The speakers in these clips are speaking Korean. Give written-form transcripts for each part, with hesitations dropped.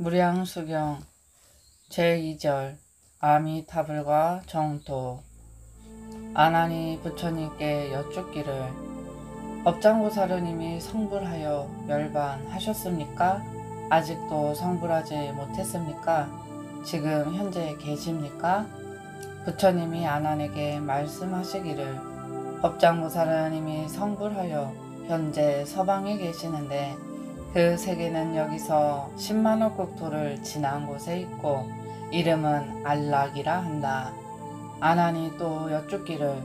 무량수경 제2절 아미타불과 정토. 아난이 부처님께 여쭙기를 업장보사르님이 성불하여 멸반하셨습니까? 아직도 성불하지 못했습니까? 지금 현재 계십니까? 부처님이 아난에게 말씀하시기를 업장보사르님이 성불하여 현재 서방에 계시는데 그 세계는 여기서 10만억 국토를 지난 곳에 있고 이름은 안락이라 한다. 아난이 또 여쭙기를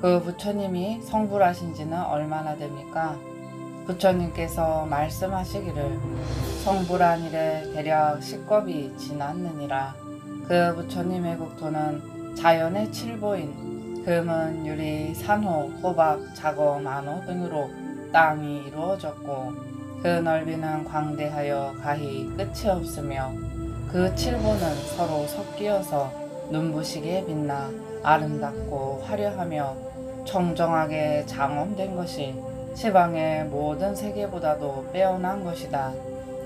그 부처님이 성불하신 지는 얼마나 됩니까? 부처님께서 말씀하시기를 성불한 이래 대략 10겁이 지났느니라. 그 부처님의 국토는 자연의 칠보인 금은, 유리, 산호, 호박, 자거, 만호 등으로 땅이 이루어졌고 그 넓이는 광대하여 가히 끝이 없으며 그 칠보는 서로 섞이어서 눈부시게 빛나 아름답고 화려하며 청정하게 장엄된 것이 시방의 모든 세계보다도 빼어난 것이다.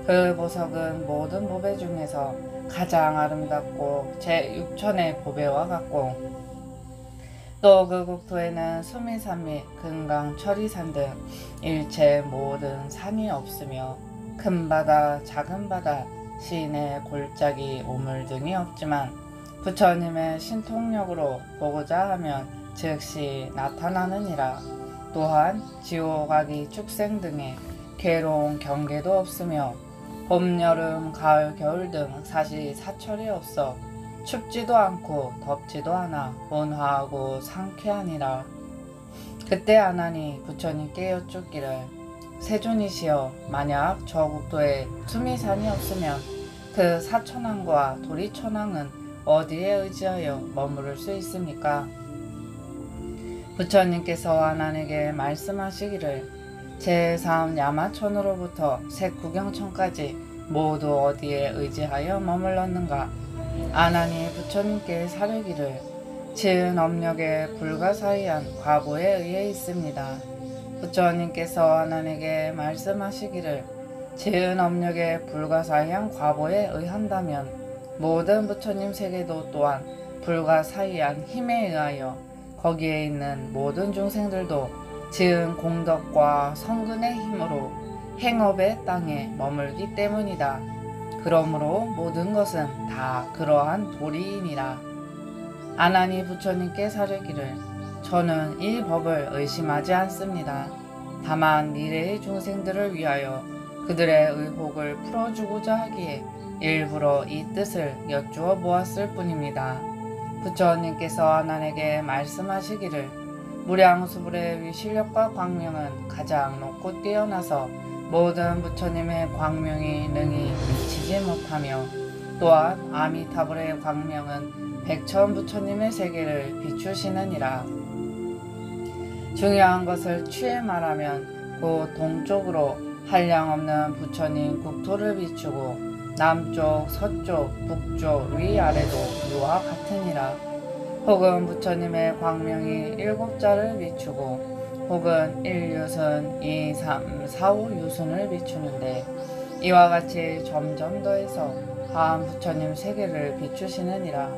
그 보석은 모든 보배 중에서 가장 아름답고 제6천의 보배와 같고 또 그 국토에는 수미산 및 금강, 철이산 등 일체 모든 산이 없으며 큰 바다, 작은 바다, 시내, 골짜기, 우물 등이 없지만 부처님의 신통력으로 보고자 하면 즉시 나타나느니라. 또한 지옥, 악이, 축생 등의 괴로운 경계도 없으며 봄, 여름, 가을, 겨울 등 사시사철이 없어 춥지도 않고 덥지도 않아 온화하고 상쾌하니라. 그때 아난이 부처님께 여쭙기를 세존이시여, 만약 저 국토에 수미산이 없으면 그 사천왕과 도리천왕은 어디에 의지하여 머무를 수 있습니까? 부처님께서 아난에게 말씀하시기를 제3 야마천으로부터 색구경천까지 모두 어디에 의지하여 머물렀는가? 아난이 부처님께 사르기를 지은 업력에 불가사의한 과보에 의해 있습니다. 부처님께서 아난에게 말씀하시기를 지은 업력에 불가사의한 과보에 의한다면 모든 부처님 세계도 또한 불가사의한 힘에 의하여 거기에 있는 모든 중생들도 지은 공덕과 성근의 힘으로 행업의 땅에 머물기 때문이다. 그러므로 모든 것은 다 그러한 도리이니라. 아난이 부처님께 사르기를 저는 이 법을 의심하지 않습니다. 다만 미래의 중생들을 위하여 그들의 의혹을 풀어주고자 하기에 일부러 이 뜻을 여쭈어 보았을 뿐입니다. 부처님께서 아난에게 말씀하시기를 무량수불의 위실력과 광명은 가장 높고 뛰어나서 모든 부처님의 광명이 능히 미치지 못하며 또한 아미타불의 광명은 백천 부처님의 세계를 비추시느니라. 중요한 것을 취해 말하면 곧 동쪽으로 한량없는 부처님 국토를 비추고 남쪽, 서쪽, 북쪽, 위아래도 이와 같으니라. 혹은 부처님의 광명이 7자를 비추고 혹은 1유순, 2, 3, 4, 5유순을 비추는데 이와 같이 점점 더해서 하한 부처님 세계를 비추시느니라.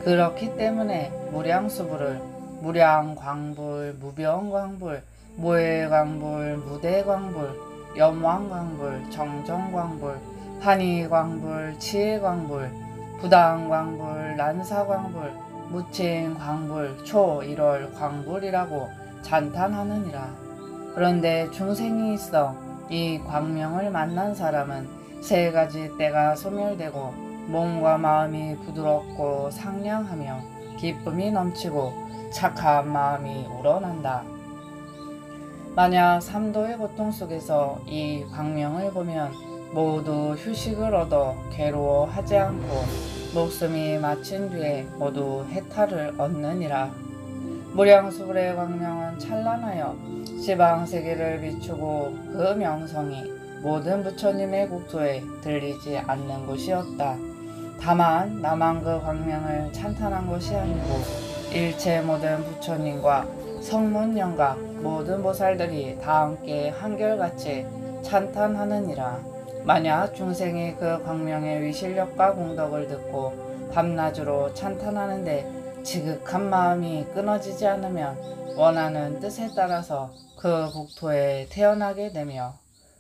그렇기 때문에 무량수불을 무량광불, 무병광불, 무해광불, 무대광불, 염왕광불, 정정광불, 한이광불, 치해광불, 부당광불, 난사광불, 무칭광불, 초1월광불이라고 찬탄하느니라. 그런데 중생이 있어 이 광명을 만난 사람은 세 가지 때가 소멸되고 몸과 마음이 부드럽고 상냥하며 기쁨이 넘치고 착한 마음이 우러난다. 만약 삼도의 고통 속에서 이 광명을 보면 모두 휴식을 얻어 괴로워하지 않고 목숨이 마친 뒤에 모두 해탈을 얻느니라. 무량수불의 광명은 찬란하여 시방세계를 비추고 그 명성이 모든 부처님의 국토에 들리지 않는 곳이 없다. 다만 나만 그 광명을 찬탄한 것이 아니고 일체 모든 부처님과 성문영각 모든 보살들이 다 함께 한결같이 찬탄하느니라. 만약 중생이 그 광명의 위실력과 공덕을 듣고 밤낮으로 찬탄하는데 지극한 마음이 끊어지지 않으면 원하는 뜻에 따라서 그 국토에 태어나게 되며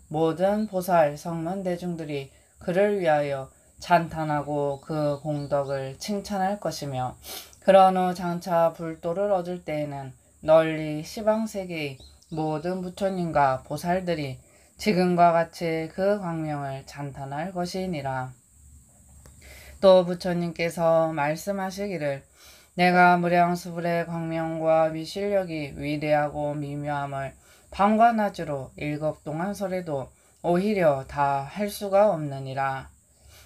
모든 보살 성문 대중들이 그를 위하여 찬탄하고 그 공덕을 칭찬할 것이며 그런 후 장차 불도를 얻을 때에는 널리 시방세계의 모든 부처님과 보살들이 지금과 같이 그 광명을 찬탄할 것이니라. 또 부처님께서 말씀하시기를 내가 무량수불의 광명과 위실력이 위대하고 미묘함을 밤과 낮으로 일곱 동안 설해도 오히려 다 할 수가 없느니라.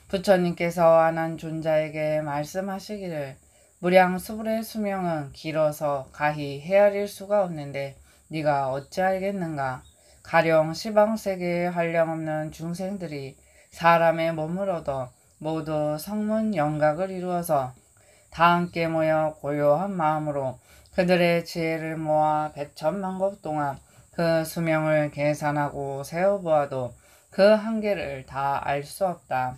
부처님께서 아난존자에게 말씀하시기를 무량수불의 수명은 길어서 가히 헤아릴 수가 없는데 네가 어찌 알겠는가. 가령 시방세계에 한량없는 중생들이 사람의 몸을 얻어 모두 성문 영각을 이루어서 다 함께 모여 고요한 마음으로 그들의 지혜를 모아 백천만급 동안 그 수명을 계산하고 세어보아도 그 한계를 다 알 수 없다.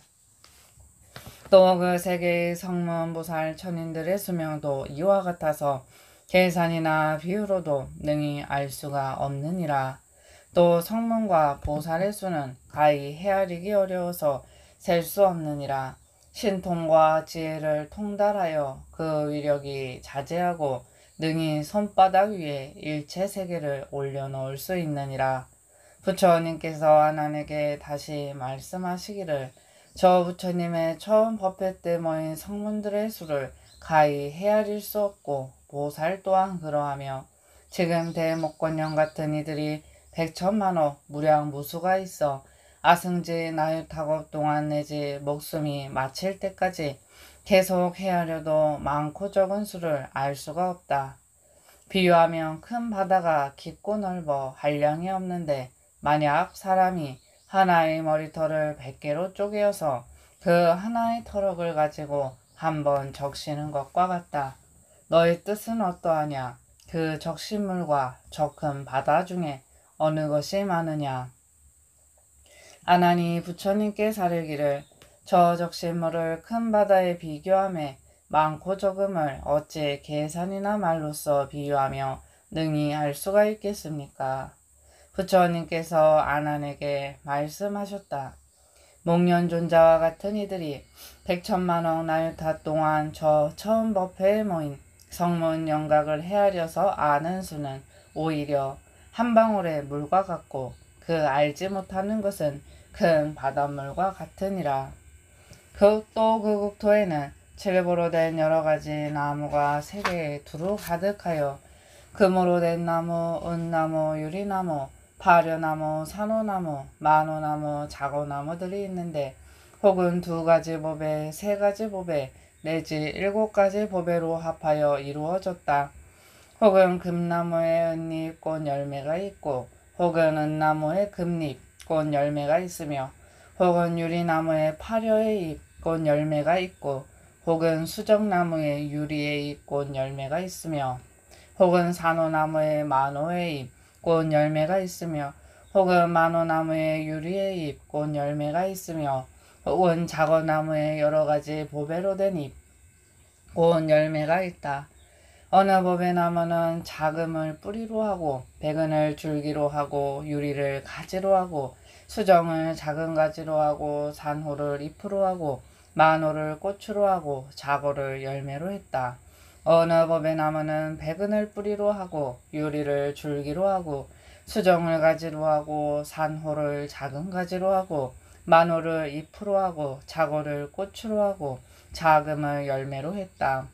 또 그 세계의 성문보살 천인들의 수명도 이와 같아서 계산이나 비유로도 능히 알 수가 없느니라. 또 성문과 보살의 수는 가히 헤아리기 어려워서 셀 수 없느니라. 신통과 지혜를 통달하여 그 위력이 자제하고 능히 손바닥 위에 일체 세계를 올려놓을 수 있느니라. 부처님께서 아난에게 다시 말씀하시기를 저 부처님의 처음 법회 때 모인 성문들의 수를 가히 헤아릴 수 없고 보살 또한 그러하며 지금 대목권령 같은 이들이 백천만억 무량무수가 있어 아승지 나유타급 동안 내지 목숨이 마칠 때까지 계속 헤아려도 많고 적은 수를 알 수가 없다. 비유하면 큰 바다가 깊고 넓어 한량이 없는데 만약 사람이 하나의 머리털을 100개로 쪼개어서 그 하나의 터럭을 가지고 한번 적시는 것과 같다. 너의 뜻은 어떠하냐? 그 적신물과 저 큰 바다 중에 어느 것이 많으냐? 아난이 부처님께 사르기를 저 적신물을 큰 바다에 비교하매 많고 적음을 어찌 계산이나 말로써 비유하며 능히 알 수가 있겠습니까? 부처님께서 아난에게 말씀하셨다. 목련존자와 같은 이들이 백천만억 나유타 동안 저 처음 법회에 모인 성문 영각을 헤아려서 아는 수는 오히려 한 방울의 물과 같고 그 알지 못하는 것은 큰 바닷물과 같으니라. 또 그 국토에는 칠보로 된 여러 가지 나무가 세계에 두루 가득하여 금으로 된 나무, 은나무, 유리나무, 파려나무, 산호나무, 만호나무, 자고나무들이 있는데 혹은 2가지 보배, 3가지 보배, 내지 7가지 보배로 합하여 이루어졌다. 혹은 금나무에 은잎, 꽃, 열매가 있고 혹은 은나무에 금잎, 꽃, 열매가 있으며 혹은 유리나무에 파려의 잎, 꽃, 열매가 있고 혹은 수정나무에 유리의 잎, 꽃, 열매가 있으며 혹은 산호나무에 만호의 잎, 꽃, 열매가 있으며 혹은 만호나무에 유리의 잎, 꽃, 열매가 있으며 혹은 작어나무에 여러가지 보배로 된 잎, 꽃, 열매가 있다. 어느 보배나무는 자금을 뿌리로 하고 백은을 줄기로 하고 유리를 가지로 하고 수정을 작은 가지로 하고 산호를 잎으로 하고 만호를 꽃으로 하고 자고를 열매로 했다. 어느 보배나무는 백은을 뿌리로 하고 유리를 줄기로 하고 수정을 가지로 하고 산호를 작은 가지로 하고 만호를 잎으로 하고 자고를 꽃으로 하고 자금을 열매로 했다.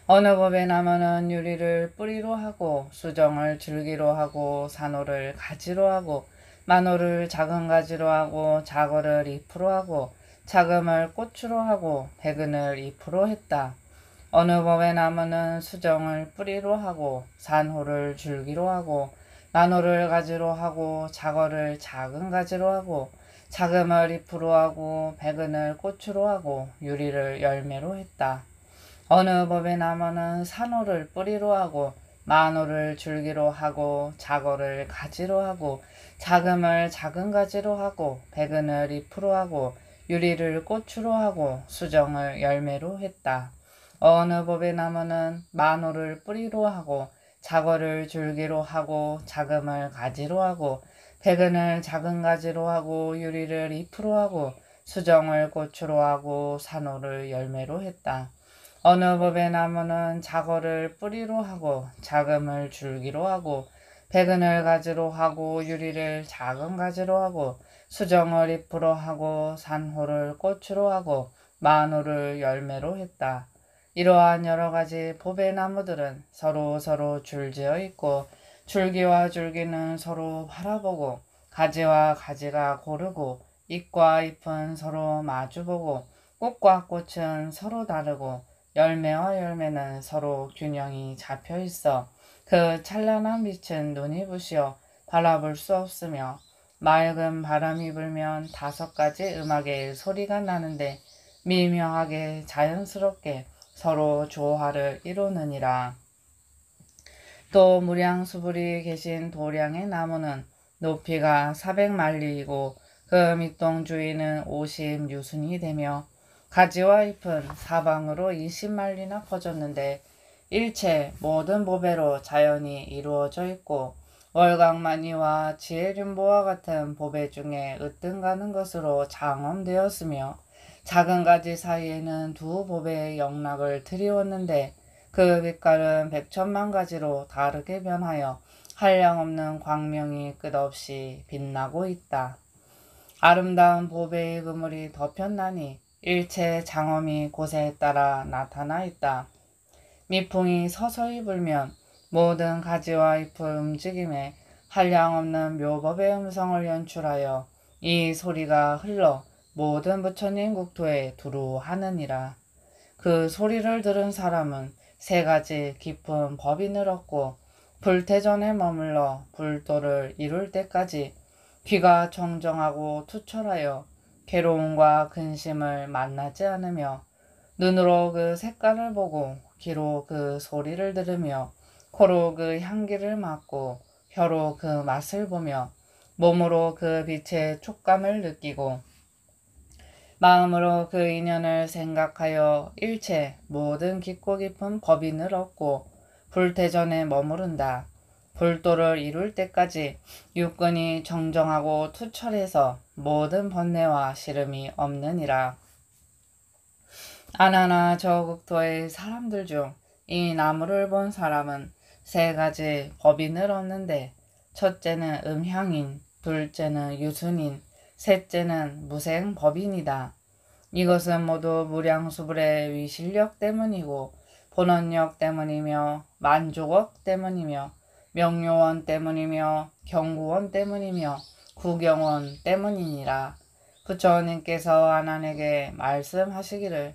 어느 보배나무는 유리를 뿌리로 하고 수정을 줄기로 하고 산호를 가지로 하고 만호를 작은 가지로 하고 자고를 잎으로 하고 자금을 꽃으로 하고 백은을 잎으로 했다. 어느 보배나무는 수정을 뿌리로 하고 산호를 줄기로 하고 만호를 가지로 하고 자거를 작은 가지로 하고 자금을 잎으로 하고 백은을 꽃으로 하고 유리를 열매로 했다. 어느 보배나무는 산호를 뿌리로 하고 마노를 줄기로 하고 자거를 가지로 하고 자금을 작은 가지로 하고 백은을 잎으로 하고 유리를 꽃으로 하고 수정을 열매로 했다. 어느 법의 나무는 마노를 뿌리로 하고 자거를 줄기로 하고 자금을 가지로 하고 백은을 작은 가지로 하고 유리를 잎으로 하고 수정을 꽃으로 하고 산호를 열매로 했다. 어느 법의 나무는 자거를 뿌리로 하고 자금을 줄기로 하고 백은을 가지로 하고 유리를 작은 가지로 하고 수정을 잎으로 하고 산호를 꽃으로 하고 마노를 열매로 했다. 이러한 여러 가지 법의 나무들은 서로 줄지어 있고 줄기와 줄기는 서로 바라보고 가지와 가지가 고르고 잎과 잎은 서로 마주보고 꽃과 꽃은 서로 다르고 열매와 열매는 서로 균형이 잡혀 있어 그 찬란한 빛은 눈이 부시어 바라볼 수 없으며 맑은 바람이 불면 5가지 음악의 소리가 나는데 미묘하게 자연스럽게 서로 조화를 이루느니라. 또 무량수불이 계신 도량의 나무는 높이가 400만리이고 그 밑동 주위는 50유순이 되며 가지와 잎은 사방으로 20만리나 퍼졌는데 일체 모든 보배로 자연이 이루어져 있고 월광만이와 지혜륜보와 같은 보배 중에 으뜸가는 것으로 장엄되었으며 작은 가지 사이에는 두 보배의 영락을 들이웠는데 그 빛깔은 백천만 가지로 다르게 변하여 한량없는 광명이 끝없이 빛나고 있다. 아름다운 보배의 그물이 덮였나니 일체 장엄이 곳에 따라 나타나 있다. 미풍이 서서히 불면 모든 가지와 잎의 움직임에 한량없는 묘법의 음성을 연출하여 이 소리가 흘러 모든 부처님 국토에 두루 하느니라. 그 소리를 들은 사람은 3가지 깊은 법인을 얻고 불태전에 머물러 불도를 이룰 때까지 귀가 청정하고 투철하여 괴로움과 근심을 만나지 않으며 눈으로 그 색깔을 보고 귀로 그 소리를 들으며 코로 그 향기를 맡고 혀로 그 맛을 보며 몸으로 그 빛의 촉감을 느끼고 마음으로 그 인연을 생각하여 일체 모든 깊고 깊은 법인을 얻고 불태전에 머무른다. 불도를 이룰 때까지 육근이 정정하고 투철해서 모든 번뇌와 시름이 없느니라. 아나나 저 국토의 사람들 중 이 나무를 본 사람은 3가지 법인을 얻는데 첫째는 음향인, 둘째는 유순인, 셋째는 무생법인이다. 이것은 모두 무량수불의 위실력 때문이고 본원력 때문이며 만족억 때문이며 명료원 때문이며 경구원 때문이며 구경원 때문이니라. 부처님께서 아난에게 말씀하시기를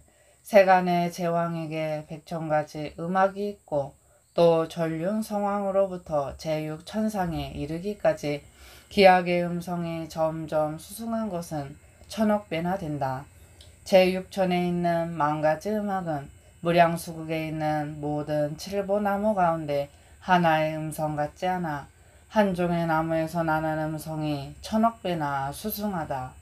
세간의 제왕에게 100,000가지 음악이 있고 또 전륜성왕으로부터 제6천상에 이르기까지 기악의 음성이 점점 수승한 것은 1000억배나 된다. 제6천에 있는 10,000가지 음악은 무량수국에 있는 모든 칠보나무 가운데 하나의 음성 같지 않아 한 종의 나무에서 나는 음성이 1000억배나 수승하다.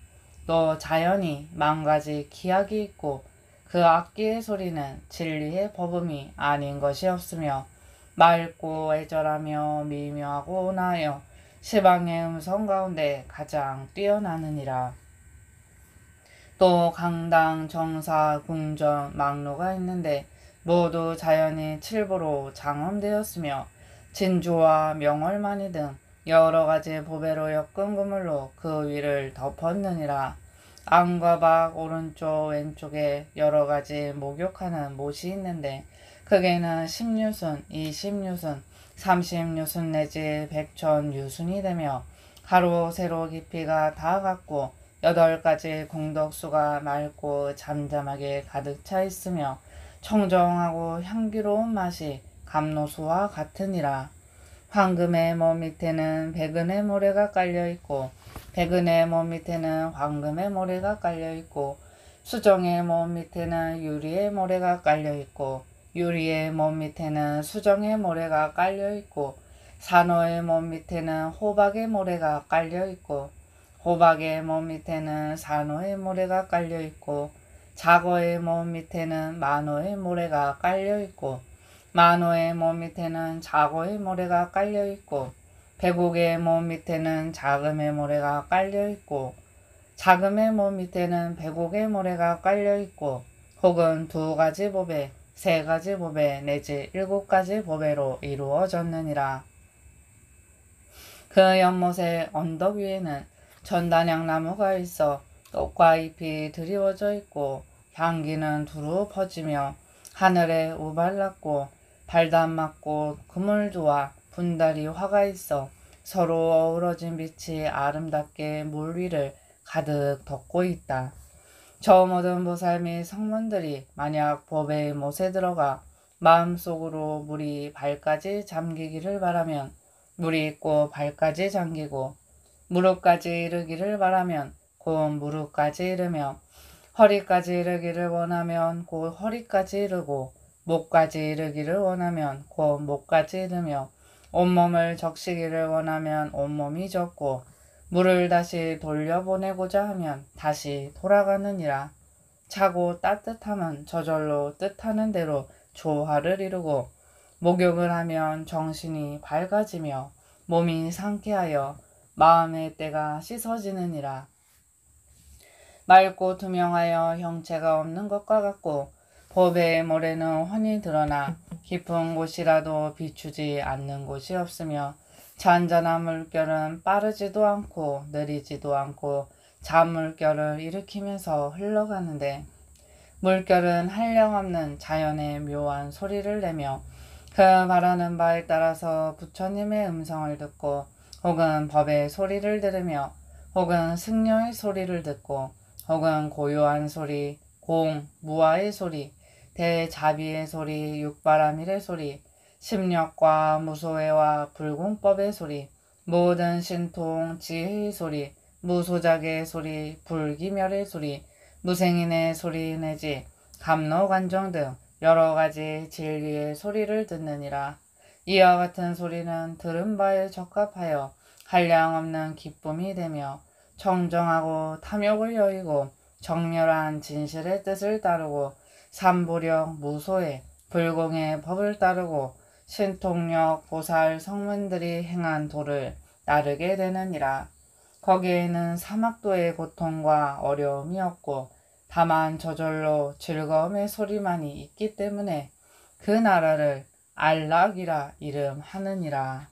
또 자연이 10,000가지 기악이 있고 그 악기의 소리는 진리의 법음이 아닌 것이 없으며 맑고 애절하며 미묘하고 온화하여 시방의 음성 가운데 가장 뛰어나느니라. 또 강당, 정사, 궁전, 막로가 있는데 모두 자연이 칠보로 장엄되었으며 진주와 명월만이 등 여러 가지 보배로 엮은 그물로 그 위를 덮었느니라. 안과 박, 오른쪽, 왼쪽에 여러 가지 목욕하는 못이 있는데 크게는 10유순, 20유순, 30유순 내지 100,000유순이 되며 가로, 세로 깊이가 다 같고 8가지 공덕수가 맑고 잠잠하게 가득 차 있으며 청정하고 향기로운 맛이 감로수와 같으니라. 황금의 몸 밑에는 백은의 모래가 깔려있고 백은의 몸 밑에는 황금의 모래가 깔려있고 수정의 몸 밑에는 유리의 모래가 깔려있고 유리의 몸 밑에는 수정의 모래가 깔려있고 산호의 몸 밑에는 호박의 모래가 깔려있고 호박의 몸 밑에는 산호의 모래가 깔려있고 자거의 몸 밑에는 만호의 모래가 깔려있고 만호의 몸 밑에는 자거의 모래가 깔려있고 백옥의 몸 밑에는 자금의 모래가 깔려있고 자금의 몸 밑에는 백옥의 모래가 깔려있고 혹은 2가지 보배, 3가지 보배 내지 7가지 보배로 이루어졌느니라. 그 연못의 언덕 위에는 전단양 나무가 있어 꽃과 잎이 드리워져 있고 향기는 두루 퍼지며 하늘에 우발났고 발단맞고 그물두와 분달이 화가 있어 서로 어우러진 빛이 아름답게 물 위를 가득 덮고 있다. 저 모든 보살 및 성문들이 만약 법의 못에 들어가 마음속으로 물이 발까지 잠기기를 바라면 물이 있고 발까지 잠기고 무릎까지 이르기를 바라면 곧 무릎까지 이르며 허리까지 이르기를 원하면 곧 허리까지 이르고 목까지 이르기를 원하면 곧 목까지 이르며 온몸을 적시기를 원하면 온몸이 적고 물을 다시 돌려보내고자 하면 다시 돌아가느니라. 차고 따뜻함은 저절로 뜻하는 대로 조화를 이루고 목욕을 하면 정신이 밝아지며 몸이 상쾌하여 마음의 때가 씻어지느니라. 맑고 투명하여 형체가 없는 것과 같고 법의 모래는 훤히 드러나 깊은 곳이라도 비추지 않는 곳이 없으며 잔잔한 물결은 빠르지도 않고 느리지도 않고 잔물결을 일으키면서 흘러가는데 물결은 한량없는 자연의 묘한 소리를 내며 그 바라는 바에 따라서 부처님의 음성을 듣고 혹은 법의 소리를 들으며 혹은 승려의 소리를 듣고 혹은 고요한 소리, 공, 무아의 소리, 대자비의 소리, 육바라밀의 소리, 심력과 무소회와 불공법의 소리, 모든 신통, 지혜의 소리, 무소작의 소리, 불기멸의 소리, 무생인의 소리 내지 감로관정 등 여러 가지 진리의 소리를 듣느니라. 이와 같은 소리는 들은 바에 적합하여 한량없는 기쁨이 되며 청정하고 탐욕을 여의고 정렬한 진실의 뜻을 따르고 삼보력 무소의 불공의 법을 따르고 신통력 보살 성문들이 행한 도를 따르게 되느니라. 거기에는 사막도의 고통과 어려움이 없고 다만 저절로 즐거움의 소리만이 있기 때문에 그 나라를 안락이라 이름하느니라.